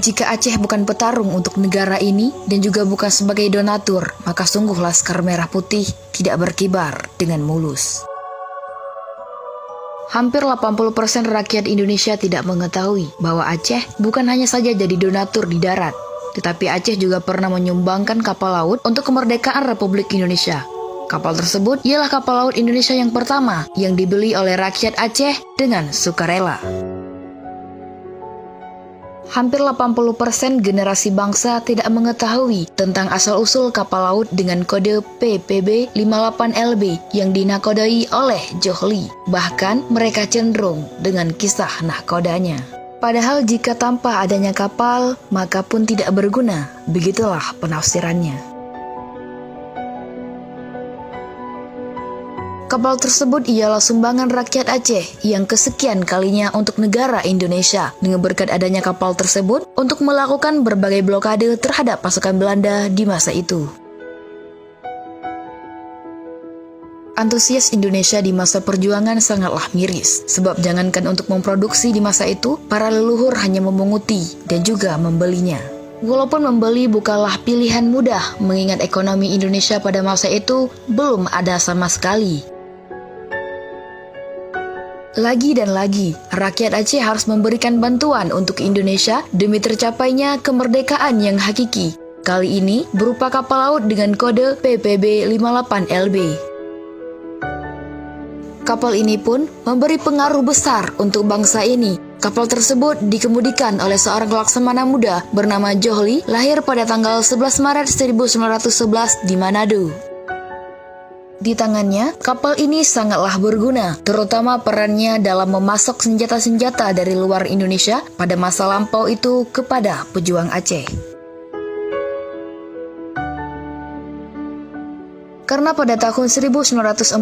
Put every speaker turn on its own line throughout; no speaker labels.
Jika Aceh bukan petarung untuk negara ini dan juga bukan sebagai donatur, maka sungguh Laskar Merah Putih tidak berkibar dengan mulus. Hampir 80% rakyat Indonesia tidak mengetahui bahwa Aceh bukan hanya saja jadi donatur di darat, tetapi Aceh juga pernah menyumbangkan kapal laut untuk kemerdekaan Republik Indonesia. Kapal tersebut ialah kapal laut Indonesia yang pertama yang dibeli oleh rakyat Aceh dengan sukarela. Hampir 80% generasi bangsa tidak mengetahui tentang asal-usul kapal laut dengan kode PPB 58LB yang dinakodai oleh Johli. Bahkan mereka cenderung dengan kisah nahkodanya. Padahal jika tanpa adanya kapal, maka pun tidak berguna. Begitulah penafsirannya. Kapal tersebut ialah sumbangan rakyat Aceh yang kesekian kalinya untuk negara Indonesia, dengan berkat adanya kapal tersebut untuk melakukan berbagai blokade terhadap pasukan Belanda di masa itu. Antusias Indonesia di masa perjuangan sangatlah miris, sebab jangankan untuk memproduksi di masa itu, para leluhur hanya memunguti dan juga membelinya. Walaupun membeli bukanlah pilihan mudah, mengingat ekonomi Indonesia pada masa itu belum ada sama sekali. Lagi dan lagi, rakyat Aceh harus memberikan bantuan untuk Indonesia demi tercapainya kemerdekaan yang hakiki. Kali ini berupa kapal laut dengan kode PPB 58LB. Kapal ini pun memberi pengaruh besar untuk bangsa ini. Kapal tersebut dikemudikan oleh seorang laksamana muda bernama Johli, lahir pada tanggal 11 Maret 1911 di Manado. Di tangannya, kapal ini sangatlah berguna, terutama perannya dalam memasok senjata-senjata dari luar Indonesia pada masa lampau itu kepada pejuang Aceh. Karena pada tahun 1947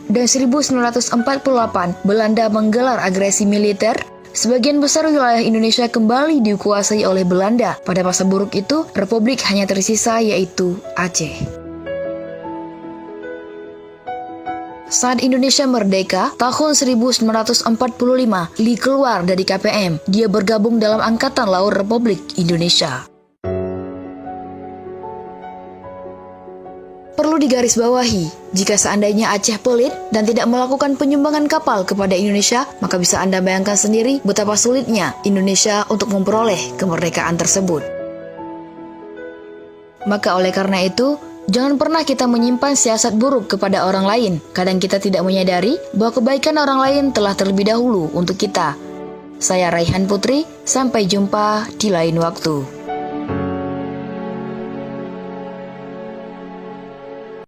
dan 1948 Belanda menggelar agresi militer, sebagian besar wilayah Indonesia kembali dikuasai oleh Belanda. Pada masa buruk itu, Republik hanya tersisa yaitu Aceh. Saat Indonesia merdeka, tahun 1945, Lee keluar dari KPM. Dia bergabung dalam Angkatan Laut Republik Indonesia. Perlu digarisbawahi, jika seandainya Aceh pelit dan tidak melakukan penyumbangan kapal kepada Indonesia, maka bisa Anda bayangkan sendiri betapa sulitnya Indonesia untuk memperoleh kemerdekaan tersebut. Maka oleh karena itu, jangan pernah kita menyimpan siasat buruk kepada orang lain. Kadang kita tidak menyadari bahwa kebaikan orang lain telah terlebih dahulu untuk kita. Saya Raihan Putri, sampai jumpa di lain waktu.